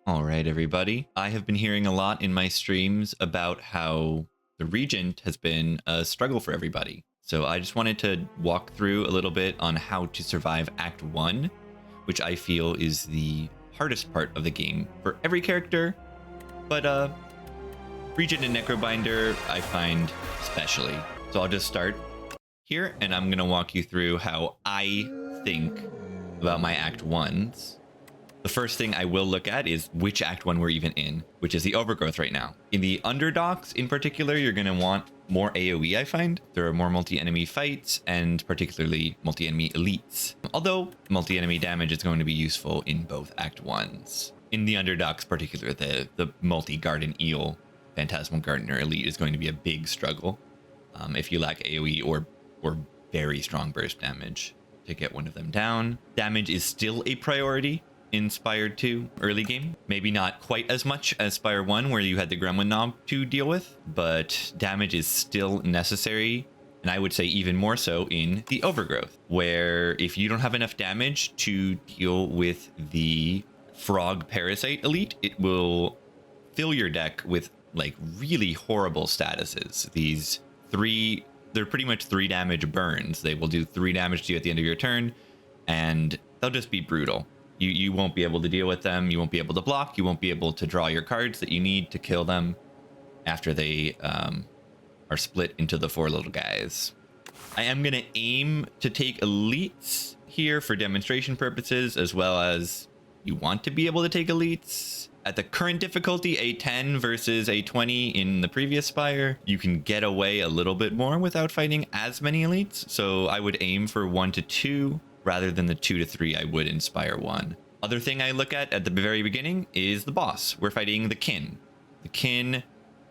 All right, everybody. I have been hearing a lot in my streams about how the Regent has been a struggle for everybody. So I just wanted to walk through a little bit on how to survive Act 1, which I feel is the hardest part of the game for every character. But Regent and Necrobinder I find especially. So I'll just start here and I'm going to walk you through how I think about my Act 1s. The first thing I will look at is which Act 1 we're even in, which is the Overgrowth right now. In the Underdogs in particular, you're going to want more AoE, I find. There are more multi-enemy fights and particularly multi-enemy elites. Although multi-enemy damage is going to be useful in both Act 1s. In the Underdogs particular, the multi-Garden Eel Phantasmal Gardener elite is going to be a big struggle if you lack AoE or very strong burst damage to get one of them down. Damage is still a priority in Spire 2 early game. Maybe not quite as much as Spire 1 where you had the Gremlin Knob to deal with, but damage is still necessary, and I would say even more so in the Overgrowth, where if you don't have enough damage to deal with the Frog Parasite elite, it will fill your deck with like really horrible statuses. They're pretty much 3 damage burns. They will do 3 damage to you at the end of your turn, and they'll just be brutal. You won't be able to deal with them. You won't be able to block. You won't be able to draw your cards that you need to kill them after they are split into the 4 little guys. I am going to aim to take elites here for demonstration purposes, as well as you want to be able to take elites. At the current difficulty, A10 versus A20 in the previous Spire, you can get away a little bit more without fighting as many elites. So I would aim for 1 to 2. Rather than the 2 to 3 I would in Spire 1. Other thing I look at the very beginning is the boss. We're fighting the Kin. The Kin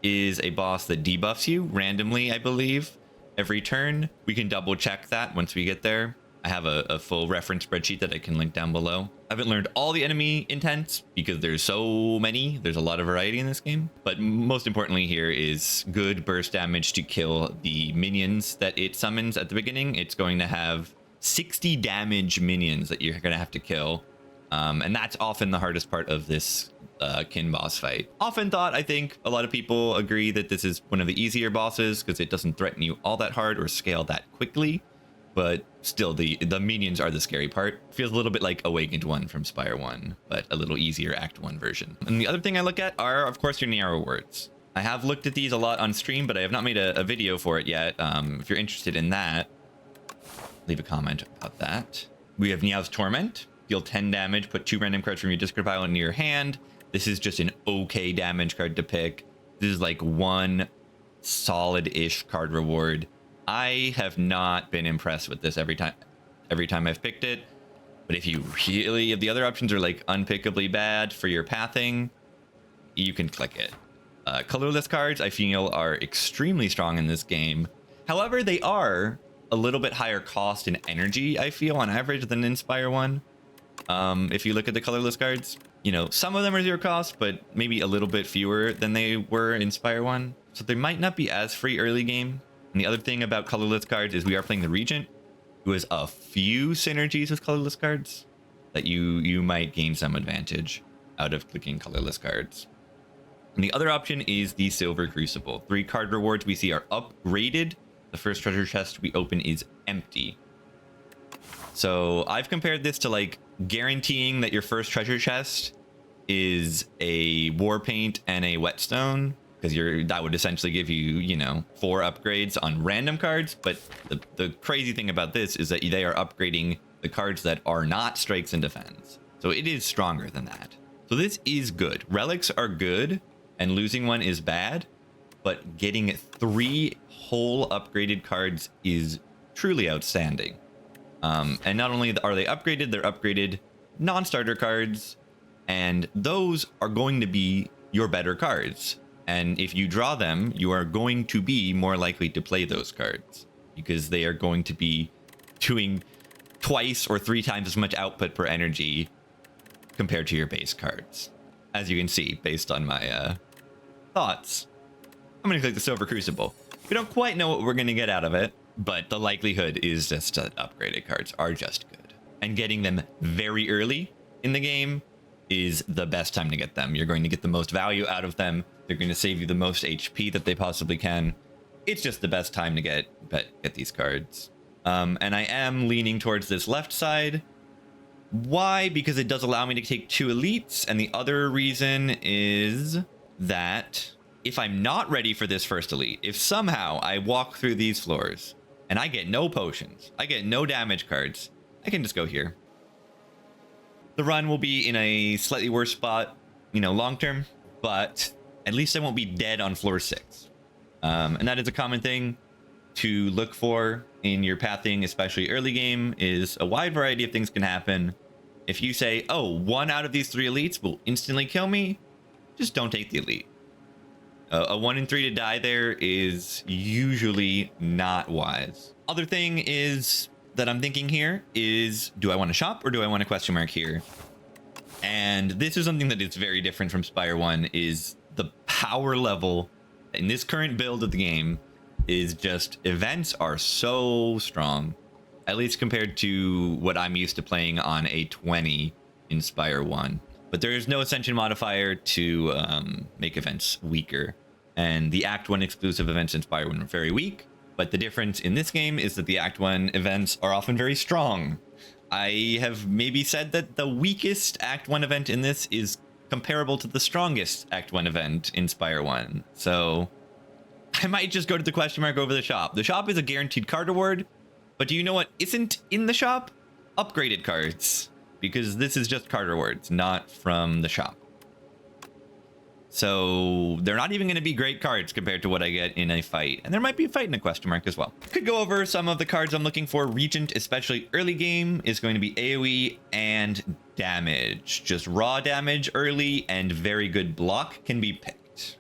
is a boss that debuffs you randomly, I believe, every turn. We can double check that once we get there. I have a full reference spreadsheet that I can link down below. I haven't learned all the enemy intents because there's so many. There's a lot of variety in this game. But most importantly here is good burst damage to kill the minions that it summons at the beginning. It's going to have 60 damage minions that you're gonna have to kill, and that's often the hardest part of this Kin boss fight. Often thought, I think a lot of people agree that this is one of the easier bosses because it doesn't threaten you all that hard or scale that quickly, but still the minions are the scary part. Feels a little bit like Awakened 1 from Spire 1, but a little easier Act 1 version. And the other thing I look at are, of course, your Neow rewards. I have looked at these a lot on stream, but I have not made a video for it yet. If you're interested in that, leave a comment about that. We have Neow's Torment. Deal 10 damage, put 2 random cards from your discard pile into your hand. This is just an okay damage card to pick. This is like 1 solid-ish card reward. I have not been impressed with this every time I've picked it. But if the other options are like unpickably bad for your pathing, you can click it. Colorless cards, I feel, are extremely strong in this game. However, they are a little bit higher cost in energy, I feel, on average than in Spire 1. If you look at the colorless cards, you know, some of them are 0 cost, but maybe a little bit fewer than they were in Spire 1. So they might not be as free early game. And the other thing about colorless cards is we are playing the Regent, who has a few synergies with colorless cards that you might gain some advantage out of clicking colorless cards. And the other option is the Silver Crucible. 3 card rewards we see are upgraded. The first treasure chest we open is empty. So I've compared this to like guaranteeing that your first treasure chest is a war paint and a whetstone, because that would essentially give you, you know, 4 upgrades on random cards. But the crazy thing about this is that they are upgrading the cards that are not strikes and defense. So it is stronger than that. So this is good. Relics are good and losing one is bad. But getting 3 whole upgraded cards is truly outstanding. And not only are they upgraded, they're upgraded non-starter cards, and those are going to be your better cards. And if you draw them, you are going to be more likely to play those cards because they are going to be doing twice or 3 times as much output per energy compared to your base cards. As you can see, based on my thoughts, I'm going to click the Silver Crucible. We don't quite know what we're going to get out of it, but the likelihood is just that upgraded cards are just good. And getting them very early in the game is the best time to get them. You're going to get the most value out of them. They're going to save you the most HP that they possibly can. It's just the best time to get these cards. And I am leaning towards this left side. Why? Because it does allow me to take 2 elites. And the other reason is that if I'm not ready for this first elite, if somehow I walk through these floors and I get no potions, I get no damage cards, I can just go here. The run will be in a slightly worse spot, long term, but at least I won't be dead on floor 6. And that is a common thing to look for in your pathing, especially early game, is a wide variety of things can happen. If you say, oh, 1 out of these 3 elites will instantly kill me, just don't take the elite. A 1 in 3 to die there is usually not wise. Other thing is that I'm thinking here is, do I want to shop or do I want a question mark here? And this is something that is very different from Spire 1, is the power level in this current build of the game is just, events are so strong, at least compared to what I'm used to playing on A20 in Spire 1. But there is no Ascension modifier to make events weaker. And the Act 1 exclusive events in Spire 1 are very weak. But the difference in this game is that the Act 1 events are often very strong. I have maybe said that the weakest Act 1 event in this is comparable to the strongest Act 1 event in Spire 1. So I might just go to the question mark over the shop. The shop is a guaranteed card reward, but do you know what isn't in the shop? Upgraded cards, because this is just card rewards, not from the shop. So they're not even going to be great cards compared to what I get in a fight. And there might be a fight in a question mark as well. Could go over some of the cards I'm looking for. Regent, especially early game, is going to be AoE and damage. Just raw damage early and very good block can be picked.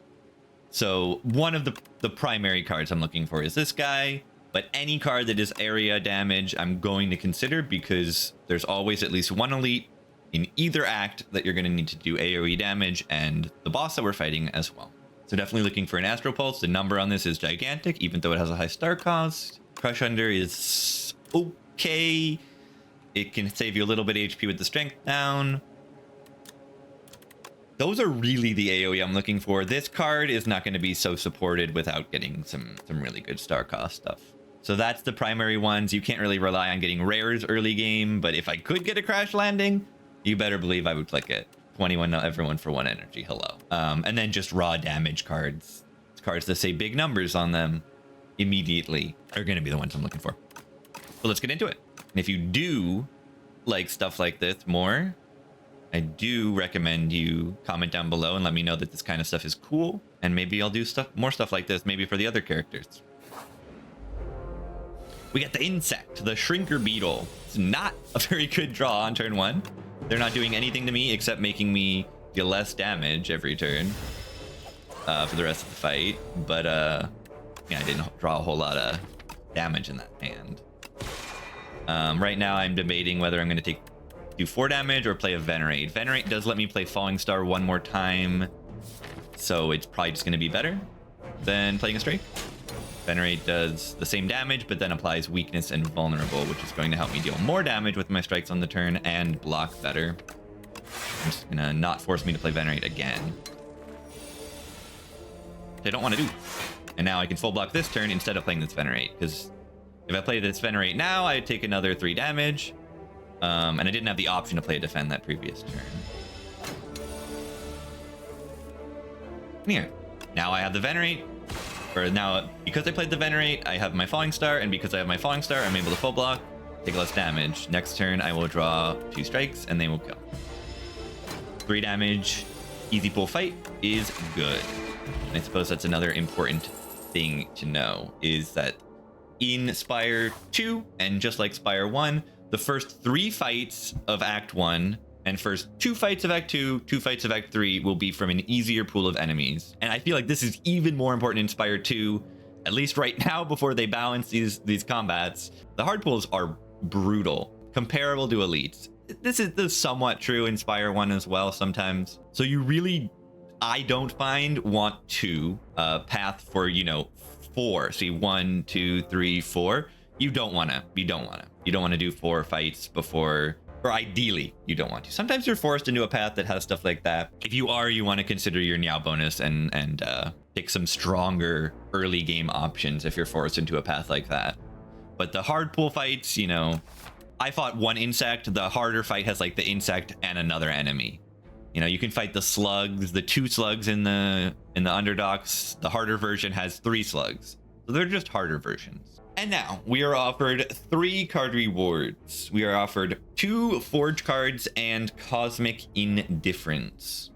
So one of the primary cards I'm looking for is this guy. But any card that is area damage, I'm going to consider, because there's always at least 1 elite in either act that you're going to need to do AoE damage, and the boss that we're fighting as well. So definitely looking for an Astro Pulse. The number on this is gigantic, even though it has a high star cost. Crush Under is okay. It can save you a little bit of HP with the strength down. Those are really the AoE I'm looking for. This card is not going to be so supported without getting some really good star cost stuff. So that's the primary ones. You can't really rely on getting rares early game, but if I could get a crash landing, you better believe I would click it. 21 everyone for 1 energy. Hello. And then just raw damage cards. Cards that say big numbers on them immediately are going to be the ones I'm looking for. So let's get into it. And if you do like stuff like this more, I do recommend you comment down below and let me know that this kind of stuff is cool. And maybe I'll do more stuff like this, maybe for the other characters. We got the insect, the shrinker beetle. It's not a very good draw on turn 1. They're not doing anything to me except making me deal less damage every turn for the rest of the fight. But yeah, I didn't draw a whole lot of damage in that hand. Right now I'm debating whether I'm going to do 4 damage or play a Venerate. Venerate does let me play Falling Star 1 more time, so it's probably just going to be better than playing a Strike. Venerate does the same damage, but then applies weakness and vulnerable, which is going to help me deal more damage with my strikes on the turn and block better. I'm just gonna not force me to play Venerate again. Which I don't want to do. And now I can full block this turn instead of playing this Venerate, because if I play this Venerate now, I take another 3 damage. And I didn't have the option to play a Defend that previous turn. Here. Now I have the Venerate. Or now, because I played the Venerate, I have my Falling Star, and because I have my Falling Star, I'm able to full block, take less damage. Next turn, I will draw 2 strikes, and they will kill. 3 damage, easy pull fight is good. And I suppose that's another important thing to know, is that in Spire 2, and just like Spire 1, the first 3 fights of Act 1 and first 2 fights of Act 2, 2 fights of Act 3 will be from an easier pool of enemies. And I feel like this is even more important in Spire 2, at least right now before they balance these combats. The hard pools are brutal, comparable to elites. This is somewhat true in Spire 1 as well sometimes. So you really, I don't find, want to path for, 4. See, 1, 2, 3, 4. You don't want to do 4 fights before Or ideally, you don't want to. Sometimes you're forced into a path that has stuff like that. If you are, you want to consider your Neow bonus and pick some stronger early game options if you're forced into a path like that. But the hard pool fights, you know, I fought one insect. The harder fight has like the insect and another enemy. You know, you can fight the slugs, the 2 slugs in the underdogs. The harder version has 3 slugs. So they're just harder versions. And now we are offered 3 card rewards. We are offered 2 Forge cards and Cosmic Indifference.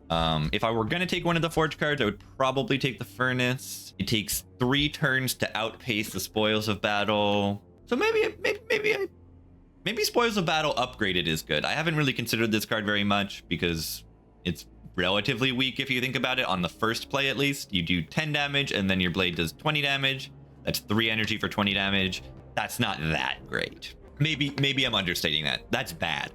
If I were going to take one of the Forge cards, I would probably take the Furnace. It takes 3 turns to outpace the Spoils of Battle. So maybe Spoils of Battle upgraded is good. I haven't really considered this card very much because it's relatively weak if you think about it. On the first play, at least, you do 10 damage and then your blade does 20 damage. That's 3 energy for 20 damage. That's not that great. Maybe I'm understating that. That's bad.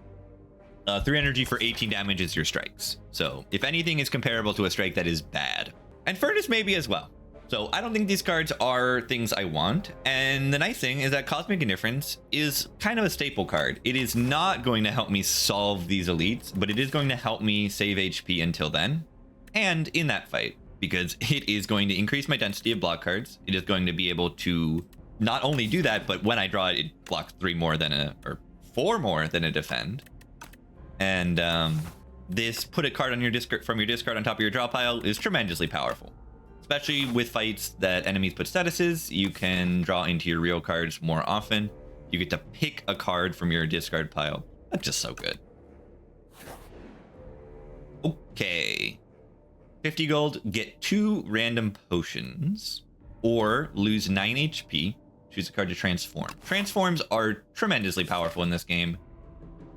3 energy for 18 damage is your strikes. So if anything is comparable to a strike, that is bad. And Furnace maybe as well. So I don't think these cards are things I want. And the nice thing is that Cosmic Indifference is kind of a staple card. It is not going to help me solve these elites, but it is going to help me save HP until then. And in that fight, because it is going to increase my density of block cards. It is going to be able to not only do that, but when I draw it, it blocks 4 more than a defend. And this put a card on your discard from your discard on top of your draw pile is tremendously powerful. Especially with fights that enemies put statuses, you can draw into your real cards more often. You get to pick a card from your discard pile. That's just so good. Okay. 50 gold, get 2 random potions, or lose 9 HP, choose a card to transform. Transforms are tremendously powerful in this game.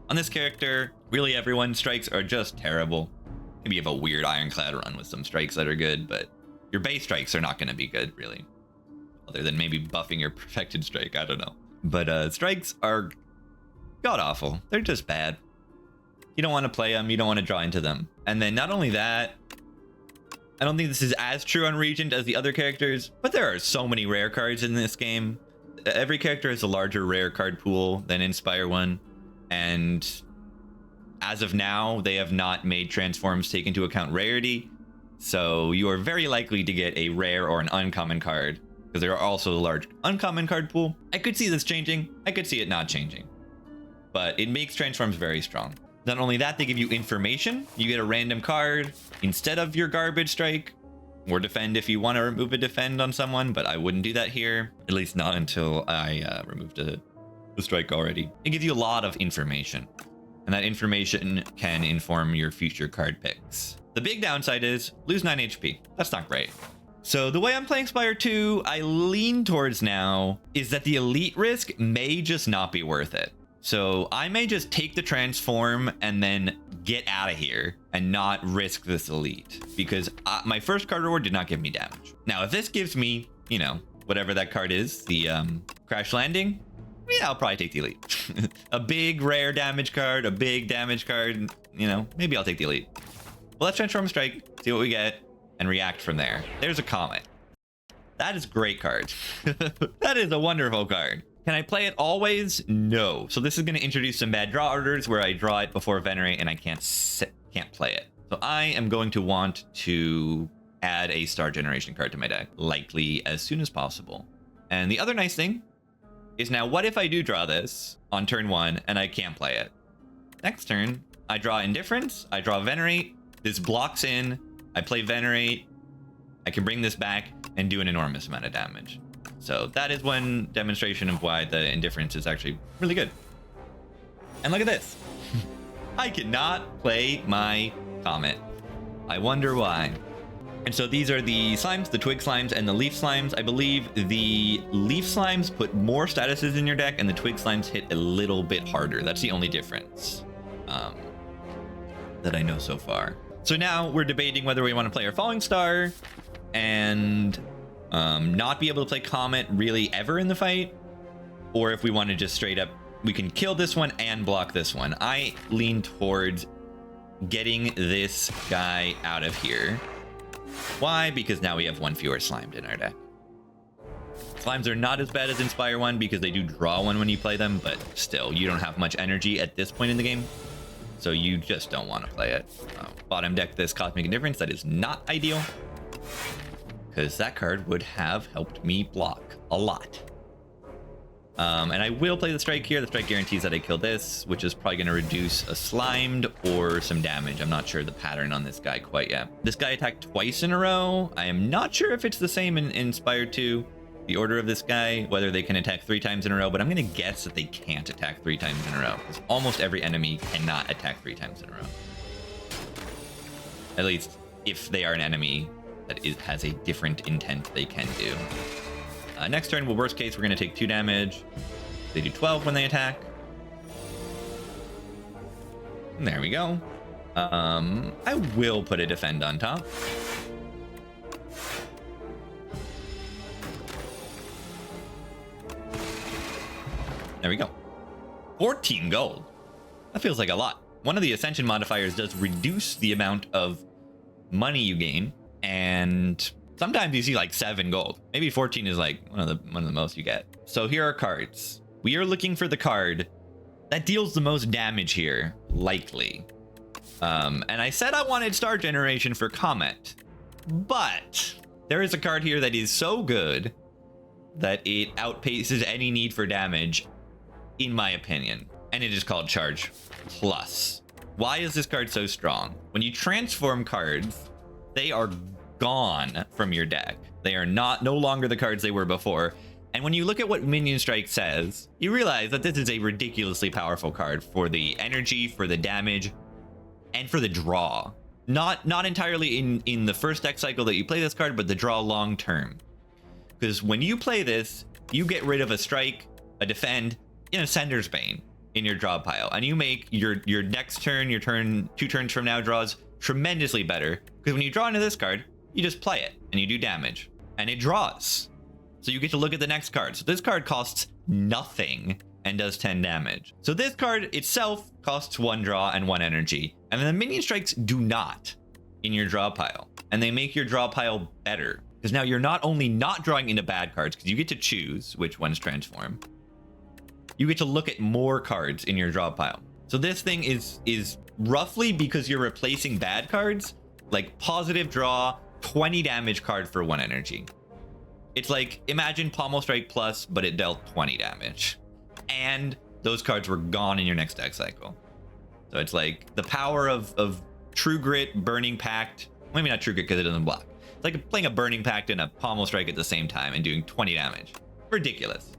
On this character, really everyone's strikes are just terrible. Maybe you have a weird Ironclad run with some strikes that are good, but your base strikes are not going to be good, really. Other than maybe buffing your perfected strike, I don't know. But strikes are god-awful. They're just bad. You don't want to play them, you don't want to draw into them. And then not only that, I don't think this is as true on Regent as the other characters, but there are so many rare cards in this game. Every character has a larger rare card pool than Inspire 1, and as of now, they have not made transforms take into account rarity, so you are very likely to get a rare or an uncommon card, because there are also a large uncommon card pool. I could see this changing, I could see it not changing, but it makes transforms very strong. Not only that, they give you information. You get a random card instead of your garbage strike, or defend if you want to remove a defend on someone, but I wouldn't do that here, at least not until I removed the strike already. It gives you a lot of information, and that information can inform your future card picks. The big downside is lose 9 HP. That's not great. So the way I'm playing Spire 2, I lean towards now, is that the elite risk may just not be worth it. So I may just take the transform and then get out of here and not risk this elite, because my first card reward did not give me damage. Now, if this gives me, you know, whatever that card is, the crash landing, yeah, I'll probably take the elite. A big rare damage card, a big damage card, you know, maybe I'll take the elite. Well, let's transform strike, see what we get, and react from there. There's a Comet. That is a great card. That is a wonderful card. Can I play it always? No. So this is going to introduce some bad draw orders where I draw it before Venerate and I can't play it. So I am going to want to add a Star Generation card to my deck, likely as soon as possible. And the other nice thing is, now what if I do draw this on turn 1 and I can't play it? Next turn, I draw Indifference, I draw Venerate, this blocks in, I play Venerate, I can bring this back and do an enormous amount of damage. So that is one demonstration of why the Indifference is actually really good. And look at this. I cannot play my Comet. I wonder why. And so these are the slimes, the twig slimes, and the leaf slimes. I believe the leaf slimes put more statuses in your deck, and the twig slimes hit a little bit harder. That's the only difference that I know so far. So now we're debating whether we want to play our Falling Star and not be able to play Comet really ever in the fight, or if we want to just straight up, we can kill this one and block this one. I lean towards getting this guy out of here. Why? Because now we have one fewer slimed in our deck. Slimes are not as bad as Inspire 1 because they do draw one when you play them, but still, you don't have much energy at this point in the game, so you just don't want to play it. Bottom deck this Cosmic Indifference. That is not ideal, because that card would have helped me block a lot. And I will play the Strike here. The Strike guarantees that I kill this, which is probably going to reduce a Slimed or some damage. I'm not sure the pattern on this guy quite yet. This guy attacked twice in a row. I am not sure if it's the same in Inspire 2, the order of this guy, whether they can attack 3 times in a row, but I'm going to guess that they can't attack 3 times in a row, because almost every enemy cannot attack 3 times in a row. At least if they are an enemy that has a different intent they can do. Next turn, well, worst case, we're going to take 2 damage. They do 12 when they attack. And there we go. I will put a Defend on top. There we go. 14 gold. That feels like a lot. One of the Ascension modifiers does reduce the amount of money you gain, and sometimes you see like 7 gold. Maybe 14 is like one of the most you get. So here are cards. We are looking for the card that deals the most damage here, likely. And I said I wanted Star Generation for Comet, but there is a card here that is so good that it outpaces any need for damage, in my opinion. And it is called Charge Plus. Why is this card so strong? When you transform cards, they are gone from your deck. They are no longer the cards they were before. And when you look at what Minion Strike says, you realize that this is a ridiculously powerful card for the energy, for the damage, and for the draw. Not entirely in the first deck cycle that you play this card, but the draw long term. Because when you play this, you get rid of a Strike, a Defend, and a Sender's Bane in your draw pile, and you make your next turn, your turn 2 turns from now draws tremendously better, because when you draw into this card, you just play it and you do damage and it draws, so you get to look at the next card. So this card costs nothing and does 10 damage. So this card itself costs 1 draw and 1 energy, and then the Minion Strikes do not in your draw pile, and they make your draw pile better, because now you're not only not drawing into bad cards, because you get to choose which ones transform, you get to look at more cards in your draw pile. So this thing is roughly, because you're replacing bad cards, like positive draw, 20 damage card for 1 energy. It's like, imagine Pommel Strike Plus, but it dealt 20 damage. And those cards were gone in your next deck cycle. So it's like the power of True Grit, Burning Pact, maybe not True Grit because it doesn't block. It's like playing a Burning Pact and a Pommel Strike at the same time and doing 20 damage. Ridiculous.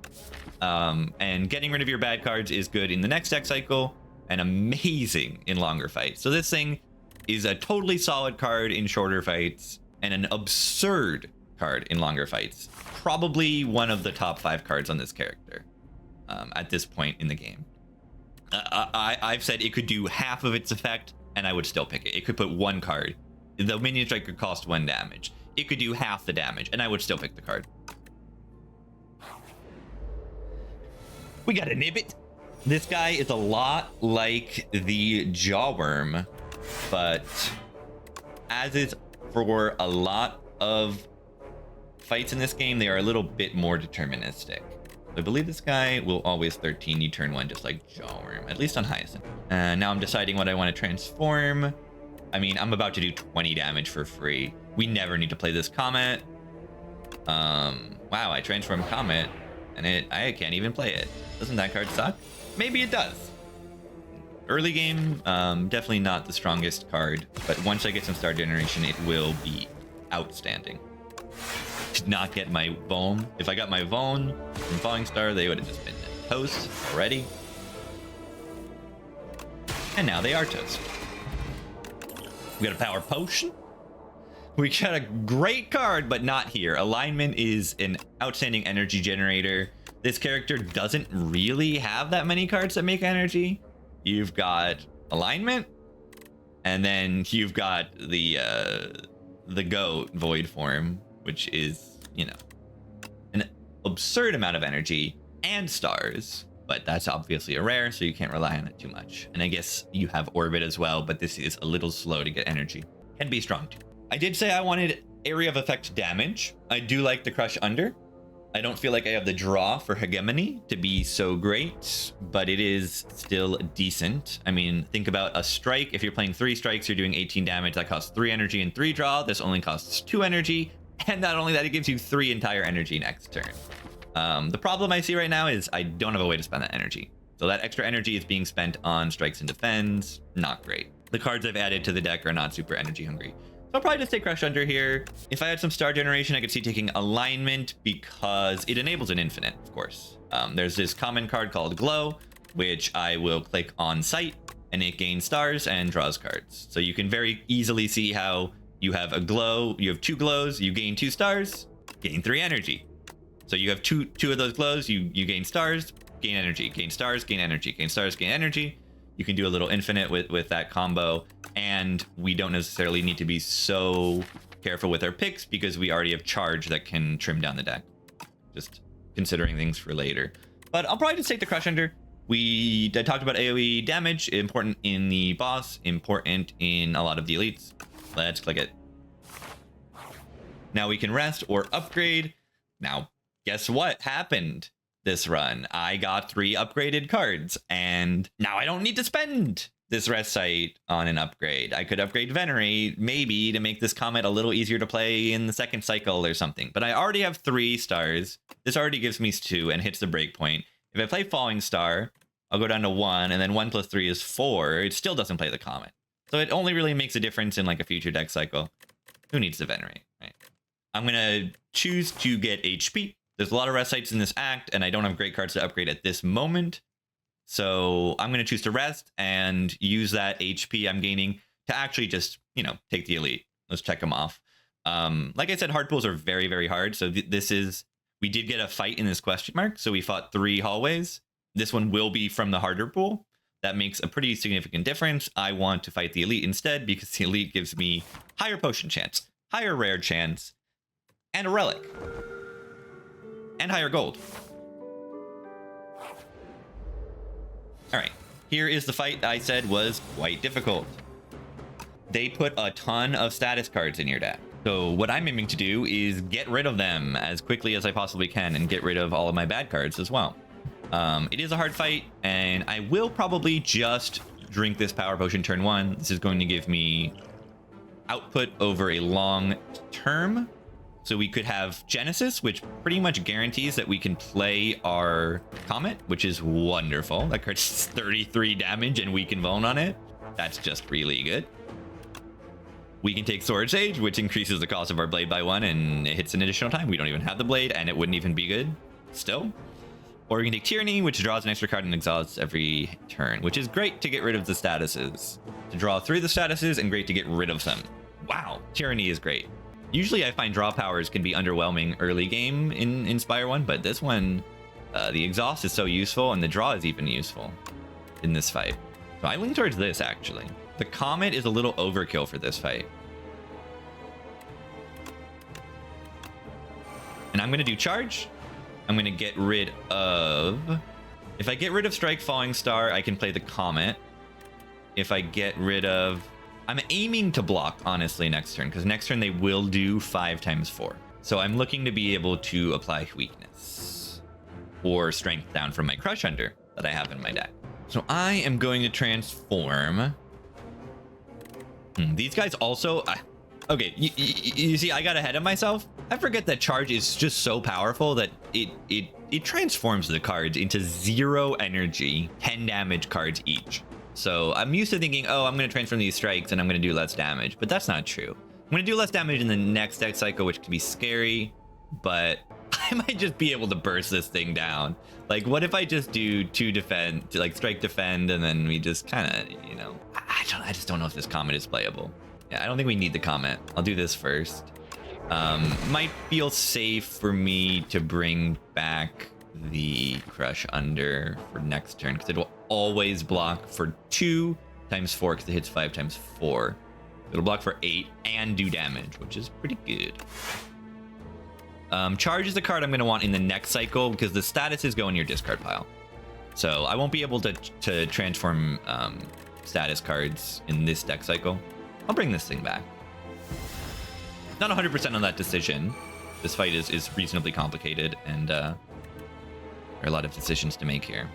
And getting rid of your bad cards is good in the next deck cycle and amazing in longer fights. So this thing is a totally solid card in shorter fights and an absurd card in longer fights. Probably one of the top 5 cards on this character at this point in the game. I've said it could do half of its effect and I would still pick it. It could put 1 card. The Minion Strike could cost 1 damage. It could do half the damage and I would still pick the card. We got a Nibbit. This guy is a lot like the Jawworm, but as is for a lot of fights in this game, they are a little bit more deterministic. I believe this guy will always 13 you turn 1, just like Jawworm, at least on Hyacinth. And now I'm deciding what I want to transform. I mean, I'm about to do 20 damage for free. We never need to play this Comet. Wow, I transformed Comet, and I can't even play it. Doesn't that card suck? Maybe it does. Early game, definitely not the strongest card, but once I get some Star Generation, it will be outstanding. Did not get my Vone. If I got my Vone from Falling Star, they would have just been toast already. And now they are toast. We got a Power Potion. We got a great card, but not here. Alignment is an outstanding energy generator. This character doesn't really have that many cards that make energy. You've got Alignment, and then you've got the Goat Void Form, which is, you know, an absurd amount of energy and stars, but that's obviously a rare, so you can't rely on it too much. And I guess you have Orbit as well, but this is a little slow to get energy. Can be strong too. I did say I wanted area of effect damage. I do like the Crush Under. I don't feel like I have the draw for Hegemony to be so great, but it is still decent. I mean, think about a strike. If you're playing 3 strikes, you're doing 18 damage. That costs 3 energy and 3 draw. This only costs 2 energy. And not only that, it gives you 3 entire energy next turn. The problem I see right now is I don't have a way to spend that energy. So that extra energy is being spent on strikes and defends. Not great. The cards I've added to the deck are not super energy hungry. So I'll probably just take Crush Under here. If I had some star generation, I could see taking Alignment because it enables an infinite, of course. There's this common card called Glow, which I will click on sight, and it gains stars and draws cards. So you can very easily see how you have a glow, you have 2 glows, you gain 2 stars, gain 3 energy. So you have two of those glows, you gain stars, gain energy, gain stars, gain energy, gain stars, gain energy. You can do a little infinite with that combo, and we don't necessarily need to be so careful with our picks because we already have charge that can trim down the deck. Just considering things for later. But I'll probably just take the Crush Under. I talked about AoE damage, important in the boss, important in a lot of the elites. Let's click it. Now we can rest or upgrade. Now, guess what happened this run? I got 3 upgraded cards, and now I don't need to spend this rest site on an upgrade. I could upgrade Venerate, maybe, to make this Comet a little easier to play in the second cycle or something. But I already have 3 stars. This already gives me 2 and hits the breakpoint. If I play Falling Star, I'll go down to 1, and then 1 plus 3 is 4. It still doesn't play the Comet. So it only really makes a difference in like a future deck cycle. Who needs to Venerate, right? I'm going to choose to get HP. There's a lot of rest sites in this act, and I don't have great cards to upgrade at this moment. So I'm going to choose to rest and use that HP I'm gaining to actually just, take the elite. Let's check them off. Like I said, hard pools are very, very hard. So we did get a fight in this question mark. So we fought 3 hallways. This one will be from the harder pool. That makes a pretty significant difference. I want to fight the elite instead because the elite gives me higher potion chance, higher rare chance, and a relic. And higher gold. All right, here is the fight I said was quite difficult. They put a ton of status cards in your deck. So what I'm aiming to do is get rid of them as quickly as I possibly can and get rid of all of my bad cards as well. It is a hard fight, and I will probably just drink this power potion turn 1. This is going to give me output over a long term. So we could have Genesis, which pretty much guarantees that we can play our Comet, which is wonderful. That card's 33 damage and weaken Vuln on it. That's just really good. We can take Sword Sage, which increases the cost of our blade by 1, and it hits an additional time. We don't even have the blade, and it wouldn't even be good still. Or we can take Tyranny, which draws an extra card and exhausts every turn, which is great to get rid of the statuses. To draw through the statuses, and great to get rid of them. Wow, Tyranny is great. Usually I find draw powers can be underwhelming early game in Spire 1, but this one, the exhaust is so useful, and the draw is even useful in this fight. So I lean towards this, actually. The Comet is a little overkill for this fight. And I'm going to do charge. I'm going to get rid of... If I get rid of Strike Falling Star, I can play the Comet. If I get rid of... I'm aiming to block, honestly, next turn, because next turn they will do 5 times 4. So I'm looking to be able to apply weakness or strength down from my Crush Under that I have in my deck. So I am going to transform. These guys also... okay, you see, I got ahead of myself. I forget that charge is just so powerful that it transforms the cards into 0 energy, 10 damage cards each. So I'm used to thinking, oh, I'm going to transform these strikes and I'm going to do less damage, but that's not true. I'm going to do less damage in the next deck cycle, which can be scary, but I might just be able to burst this thing down. Like, what if I just do 2 defend, like strike defend, and then we just kind of, I just don't know if this Comet is playable. Yeah, I don't think we need the Comet. I'll do this first. Might feel safe for me to bring back the Crush Under for next turn, because it will always block for 2 times 4, because it hits 5 times 4. It'll block for 8 and do damage, which is pretty good. Charge is the card I'm going to want in the next cycle, because the statuses go in your discard pile. So I won't be able to transform status cards in this deck cycle. I'll bring this thing back. Not 100% on that decision, This fight is reasonably complicated, and there are a lot of decisions to make here.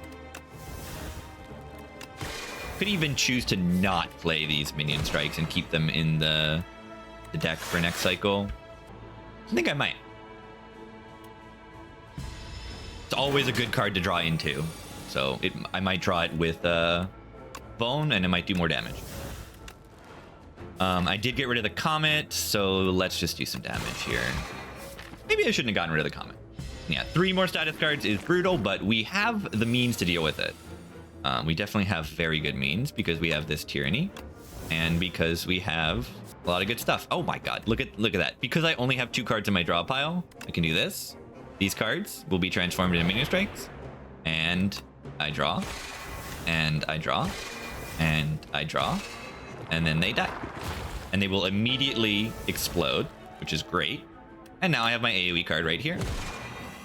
Could even choose to not play these minion strikes and keep them in the deck for next cycle. I think I might. It's always a good card to draw into, so I might draw it with Bone, and it might do more damage. I did get rid of the Comet, so let's just do some damage here. Maybe I shouldn't have gotten rid of the Comet. Yeah, 3 more status cards is brutal, but we have the means to deal with it. We definitely have very good means because we have this Tyranny, and because we have a lot of good stuff. Oh my god, look at that. Because I only have 2 cards in my draw pile, I can do this. These cards will be transformed into minion strikes, and I draw, and I draw, and I draw, and then they die. And they will immediately explode, which is great. And now I have my AoE card right here.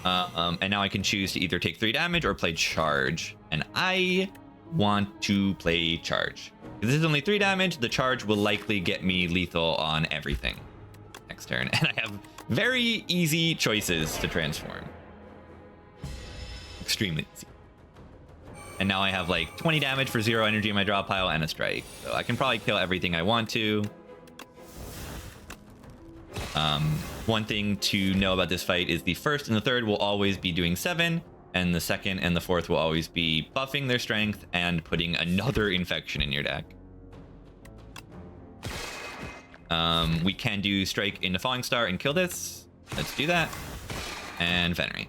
And now I can choose to either take 3 damage or play charge. And I want to play charge. If this is only 3 damage, the charge will likely get me lethal on everything next turn. And I have very easy choices to transform. Extremely easy. And now I have like 20 damage for 0 energy in my draw pile and a strike. So I can probably kill everything I want to. One thing to know about this fight is the first and the third will always be doing 7, and the second and the fourth will always be buffing their strength and putting another infection in your deck. We can do strike into Falling Star and kill this. Let's do that. And Venerate.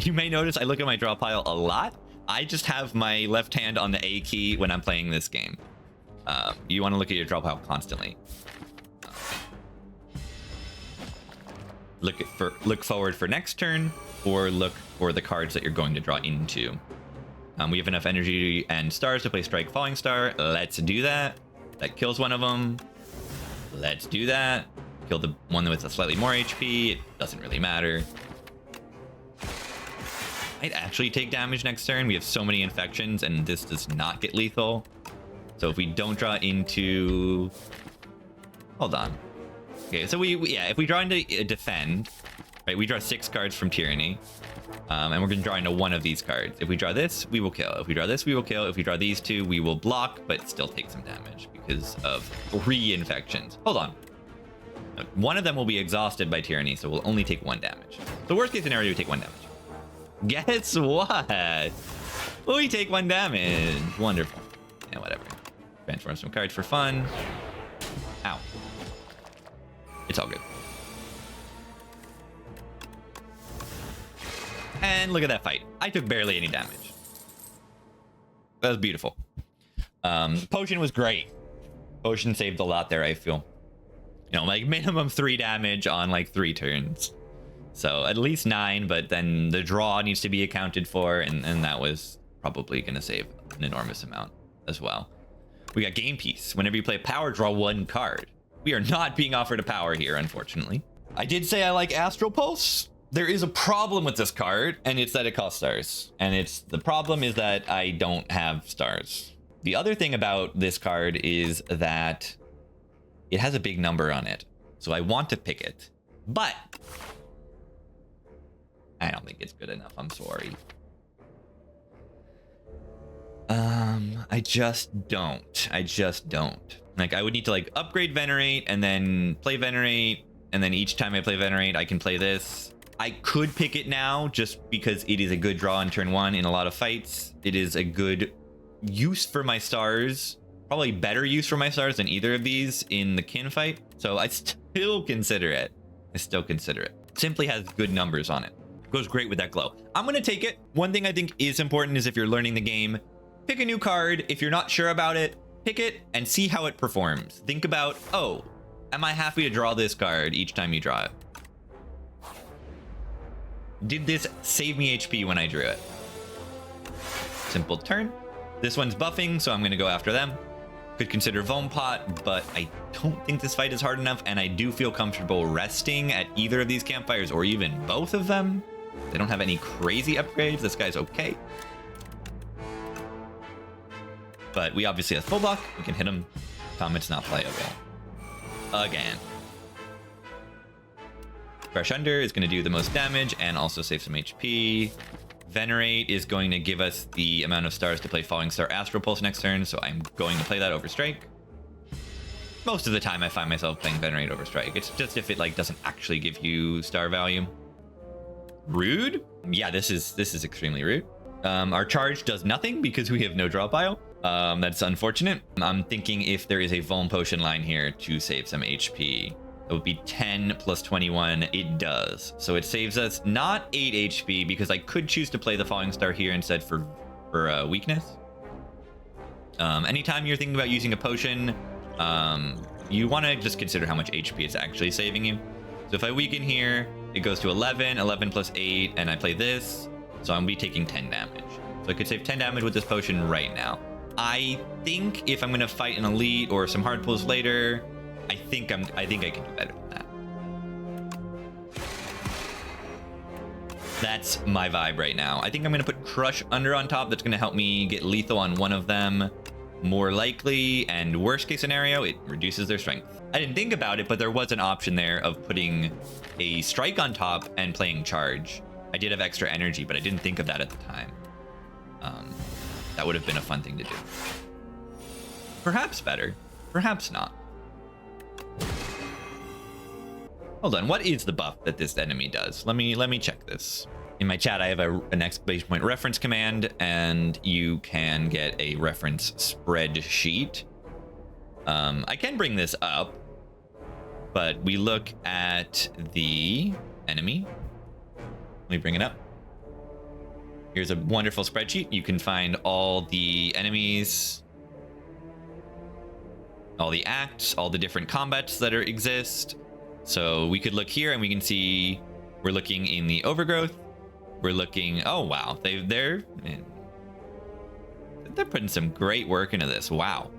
You may notice I look at my draw pile a lot. I just have my left hand on the A key when I'm playing this game. You want to look at your draw pile constantly. Look forward for next turn, or look for the cards that you're going to draw into. We have enough energy and stars to play Strike Falling Star. Let's do that. That kills one of them. Let's do that. Kill the one with a slightly more HP. It doesn't really matter. Might actually take damage next turn. We have so many infections, and this does not get lethal. So if we don't draw into... Hold on. Okay, so if we draw into Defend, right, we draw 6 cards from Tyranny, and we're going to draw into one of these cards. If we draw this, we will kill. If we draw this, we will kill. If we draw these 2, we will block, but still take some damage because of 3 infections. Hold on. One of them will be exhausted by Tyranny, so we'll only take 1 damage. The worst case scenario, we take 1 damage. Guess what? We take 1 damage. Wonderful. Yeah, whatever. Transform some cards for fun. Ow. It's all good. And look at that fight. I took barely any damage. That was beautiful. Potion was great. Potion saved a lot there, I feel. You know, like minimum 3 damage on like 3 turns. So at least 9, but then the draw needs to be accounted for, and that was probably going to save an enormous amount as well. We got Game Piece. Whenever you play power, draw 1 card. We are not being offered a power here, unfortunately. I did say I like Astral Pulse. There is a problem with this card, and it's that it costs stars. And the problem is that I don't have stars. The other thing about this card is that it has a big number on it. So I want to pick it, but I don't think it's good enough. I'm sorry. I just don't. Like, I would need to like upgrade Venerate and then play Venerate, and then each time I play Venerate, I can play this. I could pick it now just because it is a good draw on turn 1 in a lot of fights. It is a good use for my stars, probably better use for my stars than either of these in the kin fight. So I still consider it. Simply has good numbers on it. Goes great with that glow. I'm gonna take it. One thing I think is important is if you're learning the game, pick a new card. If you're not sure about it, pick it and see how it performs. Think about, oh, am I happy to draw this card each time you draw it? Did this save me HP when I drew it? Simple turn. This one's buffing, so I'm going to go after them. Could consider Vome Pot, but I don't think this fight is hard enough, and I do feel comfortable resting at either of these campfires, or even both of them. They don't have any crazy upgrades. This guy's okay. But we obviously have full block. We can hit him. Comet's not playable. Again. Crush Under is going to do the most damage and also save some HP. Venerate is going to give us the amount of stars to play Falling Star Astral Pulse next turn, so I'm going to play that over Strike. Most of the time I find myself playing Venerate over Strike. It's just if it like doesn't actually give you star value. Rude? Yeah, this is extremely rude. Our charge does nothing because we have no draw pile. That's unfortunate. I'm thinking if there is a Vuln Potion line here to save some HP. It would be 10 plus 21. It does. So it saves us not 8 HP because I could choose to play the Falling Star here instead for weakness. Anytime you're thinking about using a potion, you want to just consider how much HP it's actually saving you. So if I weaken here, it goes to 11, 11 plus 8, and I play this. So I'm going to be taking 10 damage. So I could save 10 damage with this potion right now. I think if I'm going to fight an elite or some hard pulls later, I think I can do better than that. That's my vibe right now. I think I'm going to put Crush Under on top. That's going to help me get lethal on one of them. More likely, and worst case scenario, it reduces their strength. I didn't think about it, but there was an option there of putting a strike on top and playing charge. I did have extra energy, but I didn't think of that at the time. That would have been a fun thing to do. Perhaps better, perhaps not. Hold on, what is the buff that this enemy does? Let me check this. In my chat, I have an exclamation point reference command, and you can get a reference spreadsheet. I can bring this up, but we look at the enemy. Let me bring it up. Here's a wonderful spreadsheet. You can find all the enemies, all the acts, all the different combats that exist. So we could look here and we can see we're looking in the overgrowth. We're looking, oh wow, they're putting some great work into this. Wow.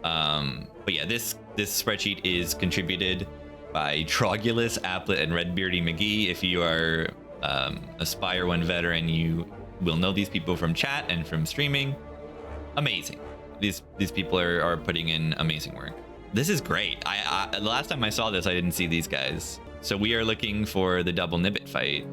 But yeah, this spreadsheet is contributed by Trogulus, Applet, and Redbeardy McGee. If you are a Spire 1 veteran, you will know these people from chat and from streaming. Amazing. These people are putting in amazing work. This is great. The last time I saw this, I didn't see these guys. So we are looking for the double Nibbit fight.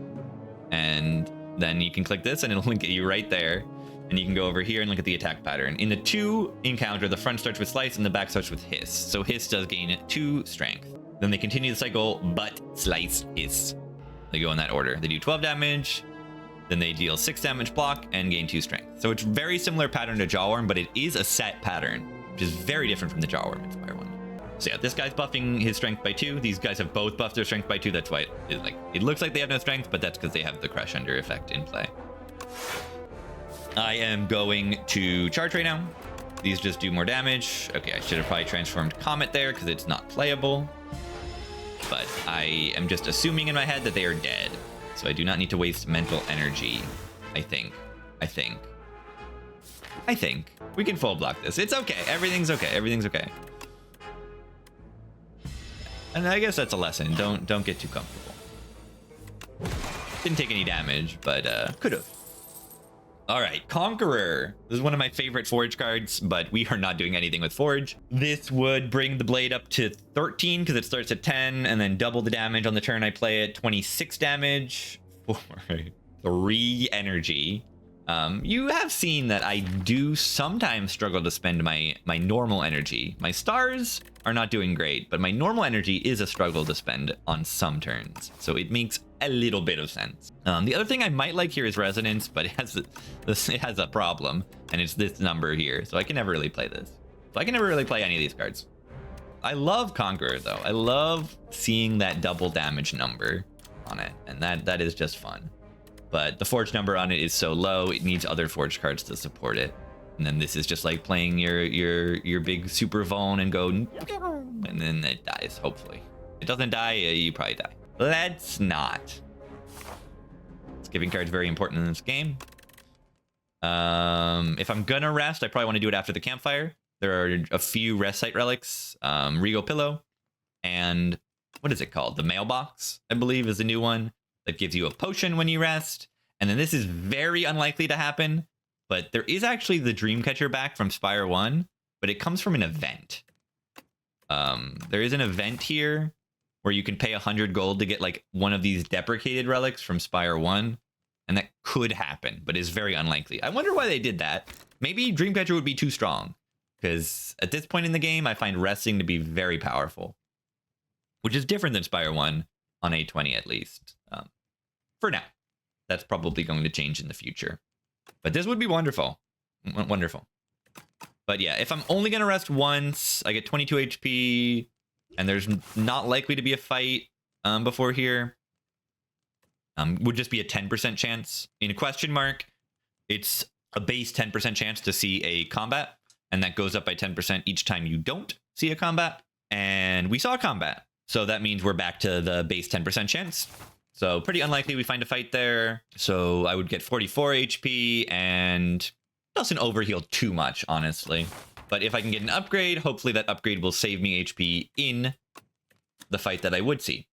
And then you can click this and it'll get you right there. And you can go over here and look at the attack pattern. In the 2 encounter, the front starts with Slice and the back starts with Hiss. So Hiss does gain 2 strength. Then they continue the cycle, but Slice, Hiss. They go in that order. They do 12 damage, then they deal 6 damage block and gain 2 strength. So it's very similar pattern to Jawworm, but it is a set pattern, which is very different from the Jawworm in Spire 1. So yeah, this guy's buffing his strength by 2. These guys have both buffed their strength by 2. That's why it looks like they have no strength, but that's because they have the Crush Under effect in play. I am going to charge right now. These just do more damage. Okay, I should have probably transformed Comet there because it's not playable. But I am just assuming in my head that they are dead. So I do not need to waste mental energy, I think. We can full block this. It's okay. Everything's okay. And I guess that's a lesson. Don't get too comfortable. Didn't take any damage, but could have. All right, Conqueror. This is one of my favorite Forge cards, but we are not doing anything with Forge. This would bring the blade up to 13 because it starts at 10 and then double the damage on the turn I play it. 26 damage for 3 energy. You have seen that I do sometimes struggle to spend my normal energy. My stars are not doing great, but my normal energy is a struggle to spend on some turns. So it makes a little bit of sense. The other thing I might like here is Resonance, but it has a problem, and it's this number here. So I can never really play this. So I can never really play any of these cards. I love Conqueror though. I love seeing that double damage number on it, and that is just fun. But the Forge number on it is so low, it needs other Forge cards to support it. And then this is just like playing your big super Vuln and go, and then it dies, hopefully. If it doesn't die, you probably die. Let's not. Skipping card's very important in this game. If I'm gonna rest, I probably want to do it after the campfire. There are a few rest site relics, Regal Pillow, and what is it called? The Mailbox, I believe, is the new one that gives you a potion when you rest. And then this is very unlikely to happen, but there is actually the Dreamcatcher back from Spire 1, but it comes from an event. There is an event here where you can pay 100 gold to get like one of these deprecated relics from Spire 1. And that could happen, but is very unlikely. I wonder why they did that. Maybe Dreamcatcher would be too strong, because at this point in the game, I find resting to be very powerful, which is different than Spire 1 on A20 at least. For now, that's probably going to change in the future. But this would be wonderful. Wonderful. But yeah, if I'm only going to rest once, I get 22 HP, and there's not likely to be a fight before here. Would just be a 10% chance. In a question mark, it's a base 10% chance to see a combat, and that goes up by 10% each time you don't see a combat. And we saw combat, so that means we're back to the base 10% chance. So pretty unlikely we find a fight there. So I would get 44 HP, and doesn't overheal too much, honestly. But if I can get an upgrade, hopefully that upgrade will save me HP in the fight that I would see.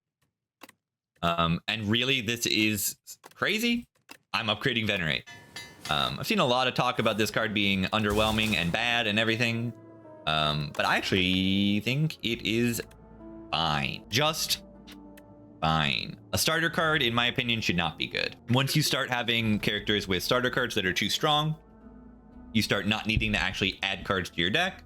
And really, this is crazy. I'm upgrading Venerate. I've seen a lot of talk about this card being underwhelming and bad and everything. But I actually think it is fine. Just fine. A starter card, in my opinion, should not be good. Once you start having characters with starter cards that are too strong, you start not needing to actually add cards to your deck.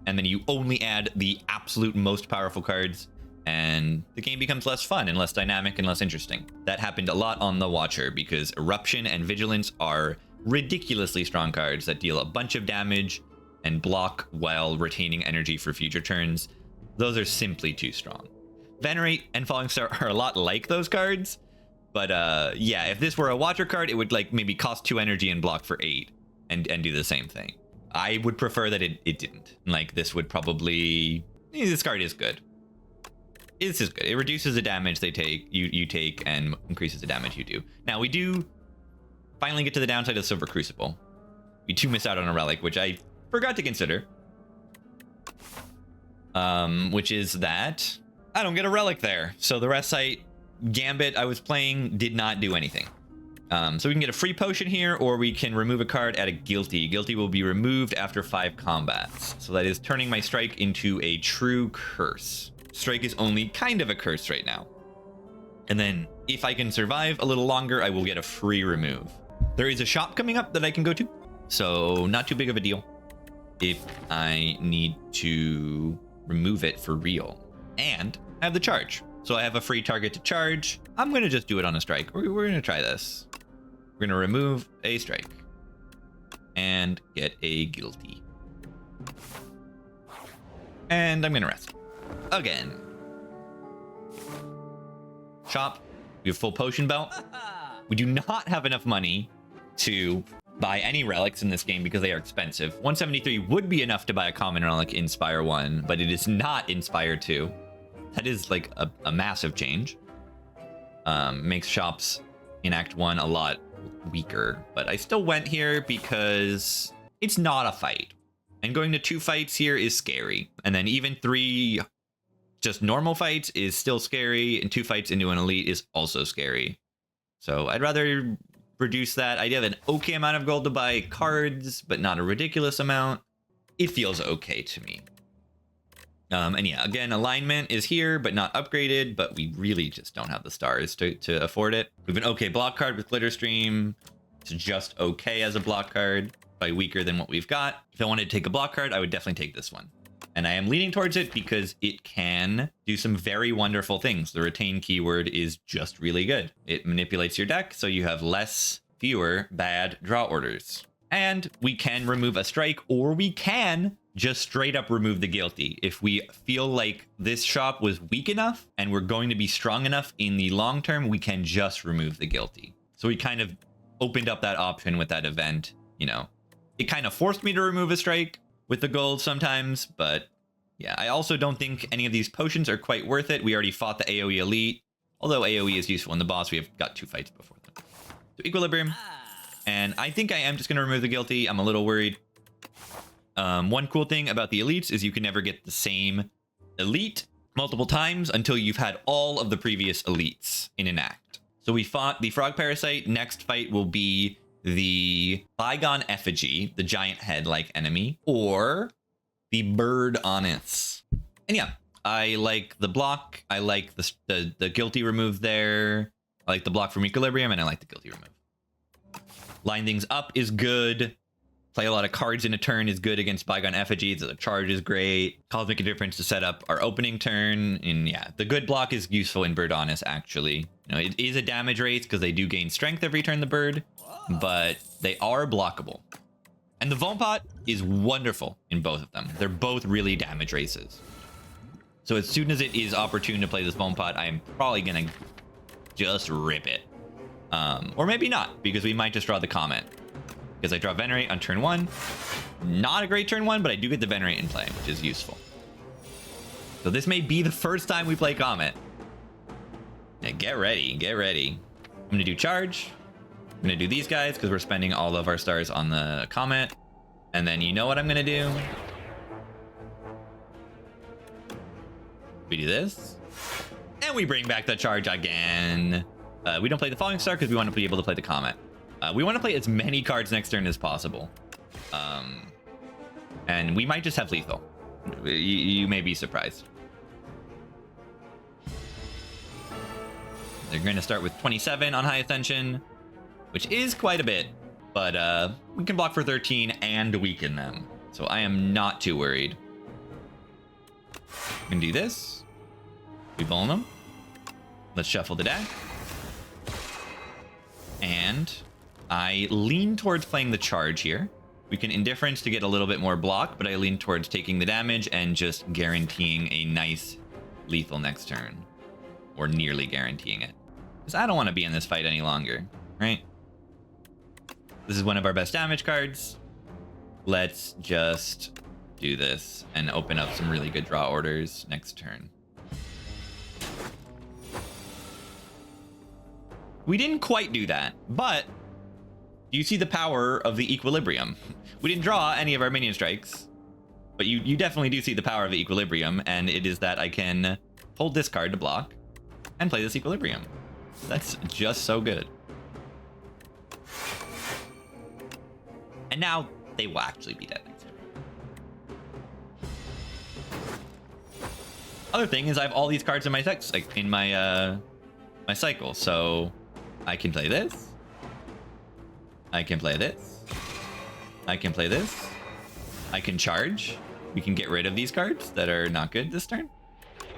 And then you only add the absolute most powerful cards, and the game becomes less fun and less dynamic and less interesting. That happened a lot on the Watcher, because Eruption and Vigilance are ridiculously strong cards that deal a bunch of damage and block while retaining energy for future turns. Those are simply too strong. Venerate and Falling Star are a lot like those cards, but yeah, if this were a Watcher card, it would like maybe cost 2 energy and block for 8 and do the same thing. I would prefer that it didn't. Like, this would probably... This card is good. This is good. It reduces the damage you take and increases the damage you do. Now, we do finally get to the downside of Silver Crucible. We do miss out on a relic, which I forgot to consider. Which is that I don't get a relic there. So the rest site Gambit I was playing did not do anything. So we can get a free potion here, or we can remove a card at a Guilty. Guilty will be removed after 5 combats. So that is turning my strike into a true curse. Strike is only kind of a curse right now. And then if I can survive a little longer, I will get a free remove. There is a shop coming up that I can go to, so not too big of a deal if I need to remove it for real. And I have the charge, so I have a free target to charge. I'm going to just do it on a strike. We're going to try this. We're going to remove a strike and get a Guilty. And I'm going to rest. Again. Shop. We have full potion belt. We do not have enough money to buy any relics in this game because they are expensive. 173 would be enough to buy a common relic in Spire 1, but it is not in Spire 2. That is like a massive change. Makes shops in Act 1 a lot weaker, but I still went here because it's not a fight. And going to 2 fights here is scary. And then even 3 just normal fights is still scary, and 2 fights into an elite is also scary. So I'd rather reduce that. I have an okay amount of gold to buy cards, but not a ridiculous amount. It feels okay to me. And yeah, again, alignment is here, but not upgraded, but we really just don't have the stars to afford it. We have an okay block card with Glitter Stream. It's just okay as a block card, by weaker than what we've got. If I wanted to take a block card, I would definitely take this one. And I am leaning towards it because it can do some very wonderful things. The retain keyword is just really good. It manipulates your deck, so you have fewer bad draw orders. And we can remove a strike, or we can just straight up remove the Guilty. If we feel like this shop was weak enough and we're going to be strong enough in the long term, we can just remove the Guilty. So we kind of opened up that option with that event. You know, it kind of forced me to remove a strike with the gold sometimes, but yeah, I also don't think any of these potions are quite worth it. We already fought the AoE elite, although AoE is useful in the boss. We have got 2 fights before them. So Equilibrium, and I think I am just going to remove the Guilty. I'm a little worried. One cool thing about the elites is you can never get the same elite multiple times until you've had all of the previous elites in an act. So we fought the Frog Parasite. Next fight will be the Bygone Effigy, the giant head-like enemy, or the Bird Honest. And yeah, I like the block. I like the guilty remove there. I like the block from Equilibrium, and I like the guilty remove. Line things up is good. Play a lot of cards in a turn is good against Bygone Effigies. The charge is great. Cosmic Indifference to set up our opening turn. And yeah, the good block is useful in Birdonis, actually. You know, it is a damage race because they do gain strength every turn, the bird, but they are blockable. And the Vompot is wonderful in both of them. They're both really damage races. So as soon as it is opportune to play this Vompot, I am probably going to just rip it. Or maybe not, because we might just draw the comment. Because I draw Venerate on turn 1. Not a great turn 1, but I do get the Venerate in play, which is useful. So this may be the first time we play Comet. Yeah, get ready, get ready. I'm going to do Charge. I'm going to do these guys because we're spending all of our stars on the Comet. And then you know what I'm going to do? We do this. And we bring back the Charge again. We don't play the Falling Star because we want to be able to play the Comet. We want to play as many cards next turn as possible. And we might just have lethal. You may be surprised. They're going to start with 27 on High Ascension, which is quite a bit. But we can block for 13 and weaken them. So I am not too worried. We can do this. We vuln them. Let's shuffle the deck. And I lean towards playing the Charge here. We can Indifference to get a little bit more block, but I lean towards taking the damage and just guaranteeing a nice lethal next turn. Or nearly guaranteeing it. Because I don't want to be in this fight any longer, right? This is one of our best damage cards. Let's just do this and open up some really good draw orders next turn. We didn't quite do that, but you see the power of the Equilibrium. We didn't draw any of our minion strikes, but you definitely do see the power of the Equilibrium, and it is that I can hold this card to block and play this Equilibrium. That's just so good. And now they will actually be dead next turn. Other thing is I have all these cards in my decks, like in my my cycle, so I can play this. I can play this. I can play this. I can charge. We can get rid of these cards that are not good this turn.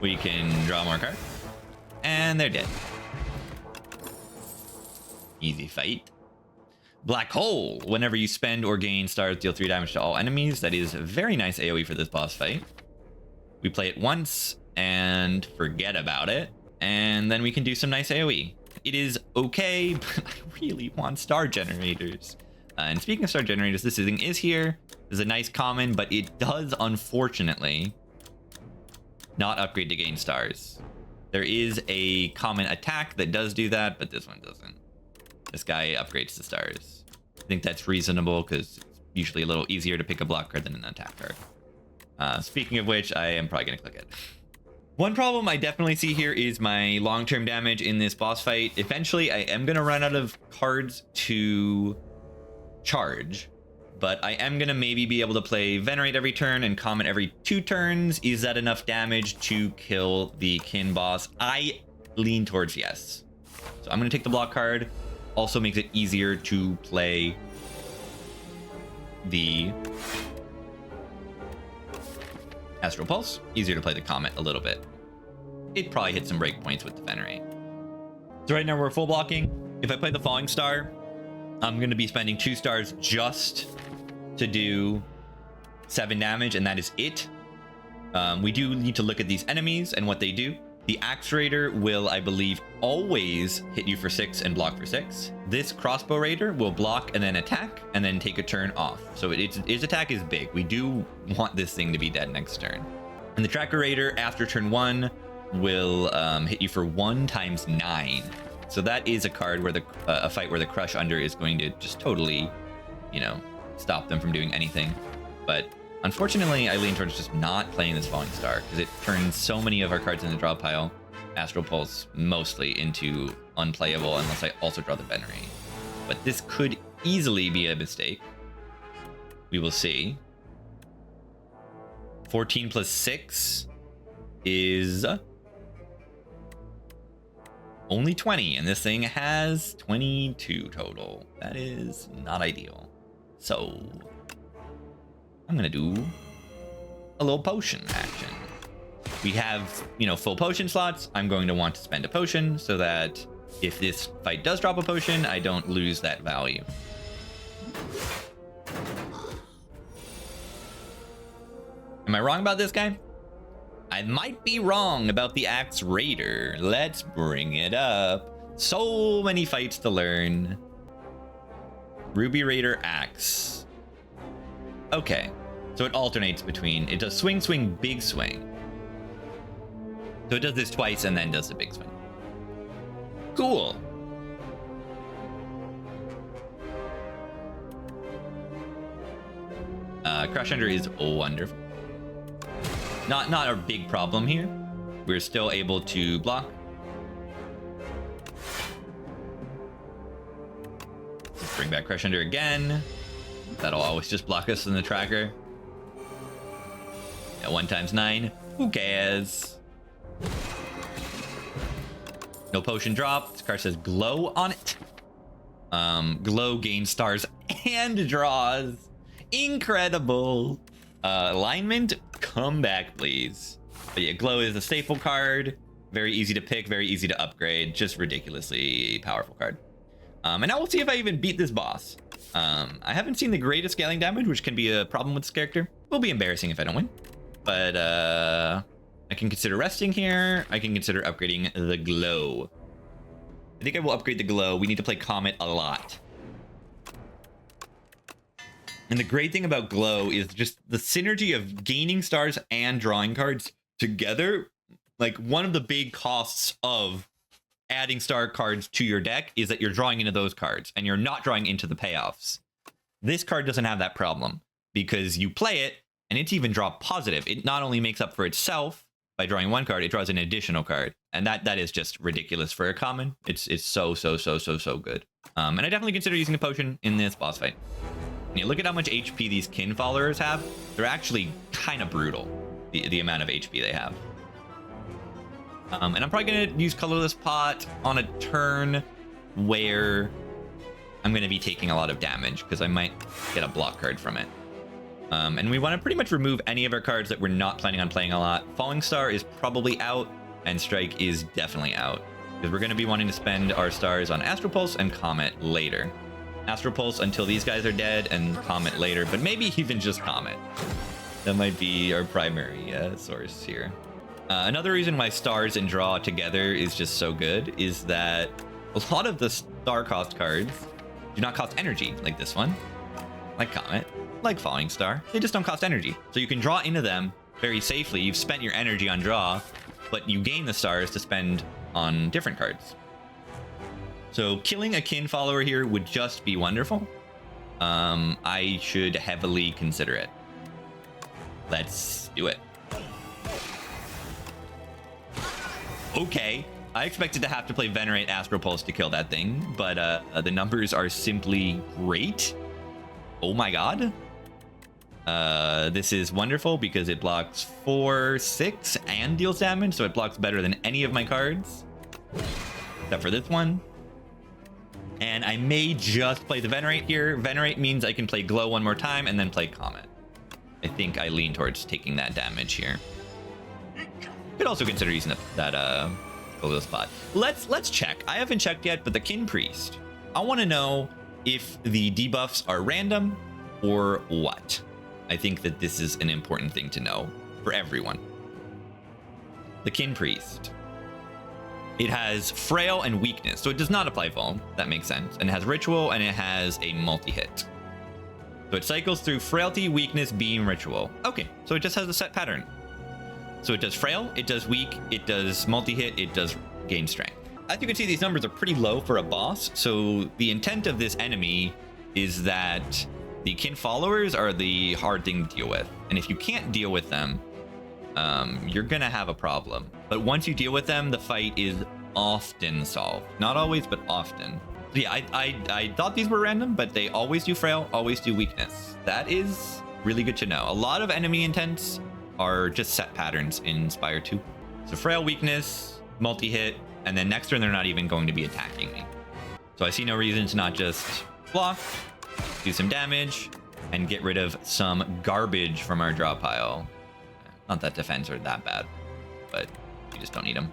We can draw more cards. And they're dead. Easy fight. Black Hole. Whenever you spend or gain stars, deal 3 damage to all enemies. That is a very nice AoE for this boss fight. We play it once and forget about it. And then we can do some nice AoE. It is okay, but I really want star generators. And speaking of star generators, this thing is here. This is a nice common, but it does, unfortunately, not upgrade to gain stars. There is a common attack that does do that, but this one doesn't. This guy upgrades to stars. I think that's reasonable because it's usually a little easier to pick a block card than an attack card. Speaking of which, I am probably going to click it. One problem I definitely see here is my long-term damage in this boss fight. Eventually, I am going to run out of cards to charge, but I am going to maybe be able to play Venerate every turn and Comet every 2 turns. Is that enough damage to kill the Kin boss? I lean towards yes. So I'm going to take the block card. Also makes it easier to play the Astral Pulse. Easier to play the Comet a little bit. It probably hits some breakpoints with the Venerate. So right now we're full blocking. If I play the Falling Star, I'm going to be spending 2 stars just to do 7 damage, and that is it. We do need to look at these enemies and what they do. The Axe Raider will, I believe, always hit you for 6 and block for 6. This Crossbow Raider will block and then attack and then take a turn off. So its attack is big. We do want this thing to be dead next turn. And the Tracker Raider, after turn 1, will hit you for 1 times 9. So that is a card where a fight where the Crush Under is going to just totally, you know, stop them from doing anything. But unfortunately, I lean towards just not playing this Falling Star because it turns so many of our cards in the draw pile, Astral Pulse mostly, into unplayable unless I also draw the Venerate. But this could easily be a mistake. We will see. 14 plus 6. is only 20, and this thing has 22 total. That is not ideal. So I'm gonna do a little potion action. We have, you know, full potion slots. I'm going to want to spend a potion so that if this fight does drop a potion, I don't lose that value. Am I wrong about this guy? I might be wrong about the Axe Raider. Let's bring it up. So many fights to learn. Ruby Raider Axe. Okay, so it alternates between, it does swing, swing, big swing. So it does this twice and then does the big swing. Cool. Crush Under is wonderful. Not our big problem here. We're still able to block. Let's bring back Crush Under again. That'll always just block us in the tracker. At 1 times 9. Who cares? No potion drop. This card says glow on it. Glow gains stars and draws. Incredible. Alignment, come back, please. But yeah, glow is a staple card. Very easy to pick, very easy to upgrade. Just ridiculously powerful card. And now we'll see if I even beat this boss. I haven't seen the greatest scaling damage, which can be a problem with this character. Will be embarrassing if I don't win. But I can consider resting here. I can consider upgrading the glow. I think I will upgrade the glow. We need to play Comet a lot. And the great thing about glow is just the synergy of gaining stars and drawing cards together. Like, one of the big costs of adding star cards to your deck is that you're drawing into those cards and you're not drawing into the payoffs. This card doesn't have that problem because you play it and it's even draw positive. It not only makes up for itself by drawing 1 card, it draws an additional card. And that is just ridiculous for a common. It's so good. And I definitely consider using a potion in this boss fight. You look at how much HP these kin followers have. They're actually kind of brutal, the amount of HP they have. And I'm probably going to use Colorless Pot on a turn where I'm going to be taking a lot of damage because I might get a block card from it. And we want to pretty much remove any of our cards that we're not planning on playing a lot. Falling Star is probably out, and Strike is definitely out because we're going to be wanting to spend our stars on Astral Pulse and Comet later. Astral Pulse until these guys are dead, and Comet later, but maybe even just Comet. That might be our primary source here. Another reason why stars and draw together is just so good is that a lot of the star cost cards do not cost energy, like this one, like Comet, like Falling Star. They just don't cost energy. So you can draw into them very safely. You've spent your energy on draw, but you gain the stars to spend on different cards. So killing a kin follower here would just be wonderful. I should heavily consider it. Let's do it. Okay, I expected to have to play Venerate Astral Pulse to kill that thing, but the numbers are simply great. Oh my god. This is wonderful because it blocks 4, 6, and deals damage, so it blocks better than any of my cards. Except for this one. And I may just play the Venerate here. Venerate means I can play Glow 1 more time and then play Comet. I think I lean towards taking that damage here. Could also consider using that little spot. Let's check. I haven't checked yet, but the Kin Priest. I want to know if the debuffs are random or what. I think that this is an important thing to know for everyone. The Kin Priest. It has Frail and Weakness, so it does not apply Vuln. That makes sense. And it has Ritual, and it has a multi-hit. So it cycles through Frailty, Weakness, Beam, Ritual. Okay, so it just has a set pattern. So it does Frail, it does Weak, it does multi-hit, it does gain Strength. As you can see, these numbers are pretty low for a boss, so the intent of this enemy is that the kin followers are the hard thing to deal with. And if you can't deal with them, you're gonna have a problem. But once you deal with them, the fight is often solved. Not always, but often. So yeah, I thought these were random, but they always do Frail, always do Weakness. That is really good to know. A lot of enemy intents are just set patterns in Spire 2. So Frail weakness, multi-hit, and then next turn they're not even going to be attacking me. So I see no reason to not just block, do some damage, and get rid of some garbage from our draw pile. Not that defense are that bad, but we just don't need them.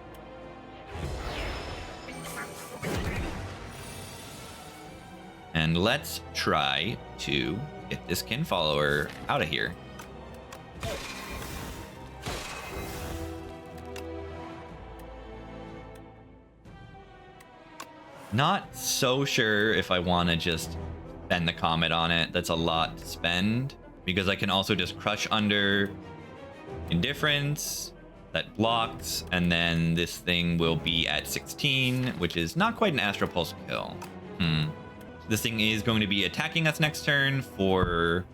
And let's try to get this kin follower out of here. Not so sure if I want to just spend the comet on it. That's a lot to spend, because I can also just crush under indifference that blocks, and then this thing will be at 16, which is not quite an Astral Pulse kill. This thing is going to be attacking us next turn for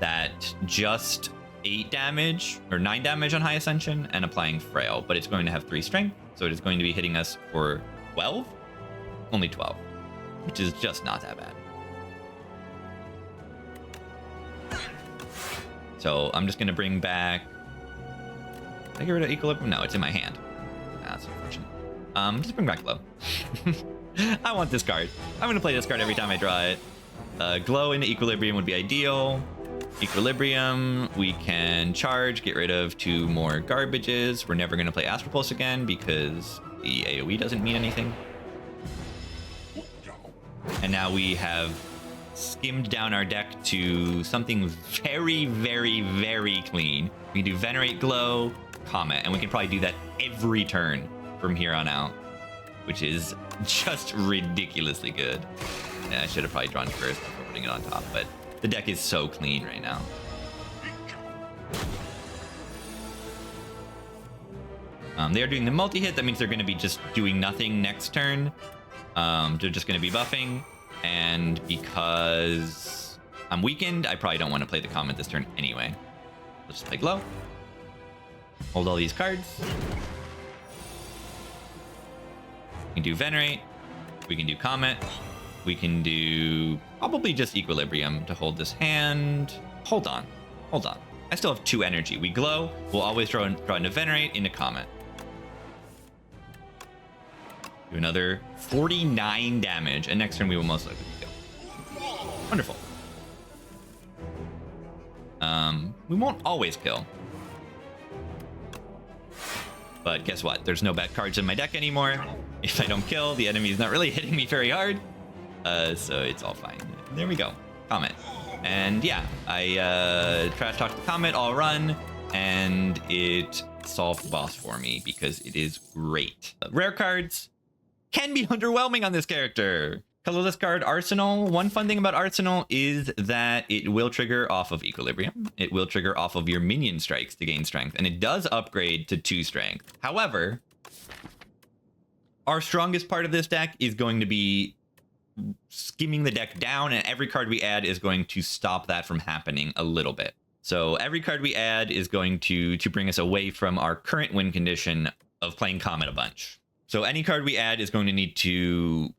that just 8 damage or 9 damage on High Ascension and applying Frail, but it's going to have 3 strength, so it is going to be hitting us for 12. Only 12, which is just not that bad. So I'm just going to bring back... Did I get rid of Equilibrium? No, it's in my hand. That's unfortunate. Just bring back Glow. I want this card. I'm going to play this card every time I draw it. Glow into Equilibrium would be ideal. Equilibrium, we can charge, get rid of 2 more garbages. We're never going to play Astral Pulse again because the AoE doesn't mean anything. And now we have skimmed down our deck to something very, very, very clean. We can do Venerate, Glow, Comet, and we can probably do that every turn from here on out, which is just ridiculously good. Yeah, I should have probably drawn first before putting it on top, but the deck is so clean right now. They are doing the multi-hit. That means they're going to be just doing nothing next turn. They're just going to be buffing, and because I'm weakened, I probably don't want to play the Comet this turn anyway. Let's just play Glow. Hold all these cards. We can do Venerate. We can do Comet. We can do probably just Equilibrium to hold this hand. Hold on. I still have 2 energy. We Glow. We'll always draw into Venerate, into Comet. Do another 49 damage, and next turn we will most likely kill. Wonderful. We won't always kill. But guess what? There's no bad cards in my deck anymore. If I don't kill, the enemy is not really hitting me very hard. So it's all fine. There we go. Comet. And yeah, I trash talked the Comet all run, and it solved the boss for me because it is great. Rare cards can be underwhelming on this character. Colorless card Arsenal. One fun thing about Arsenal is that it will trigger off of Equilibrium. It will trigger off of your minion strikes to gain strength, and it does upgrade to 2 strength. However, our strongest part of this deck is going to be skimming the deck down, and every card we add is going to stop that from happening a little bit. So every card we add is going to bring us away from our current win condition of playing Comet a bunch. So any card we add is going to need to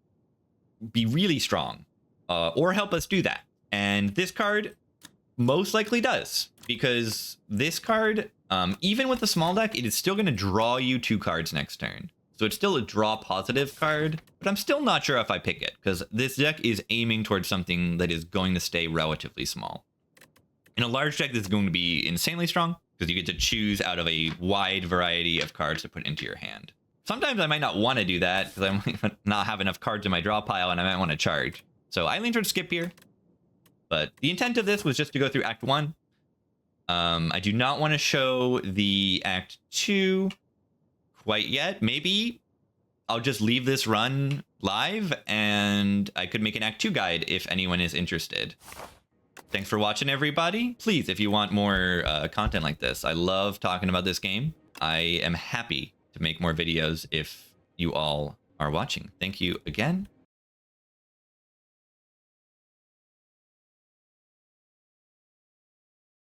be really strong or help us do that. And this card most likely does, because this card, even with the small deck, it is still going to draw you 2 cards next turn. So it's still a draw positive card, but I'm still not sure if I pick it, because this deck is aiming towards something that is going to stay relatively small. In a large deck, this is going to be insanely strong, because you get to choose out of a wide variety of cards to put into your hand. Sometimes I might not want to do that, because I might not have enough cards in my draw pile, and I might want to charge. So I lean towards skip here. But the intent of this was just to go through Act 1. I do not want to show the Act 2 quite yet. Maybe I'll just leave this run live, and I could make an Act 2 guide if anyone is interested. Thanks for watching, everybody. Please, if you want more content like this, I love talking about this game. I am happy to make more videos if you all are watching. Thank you again,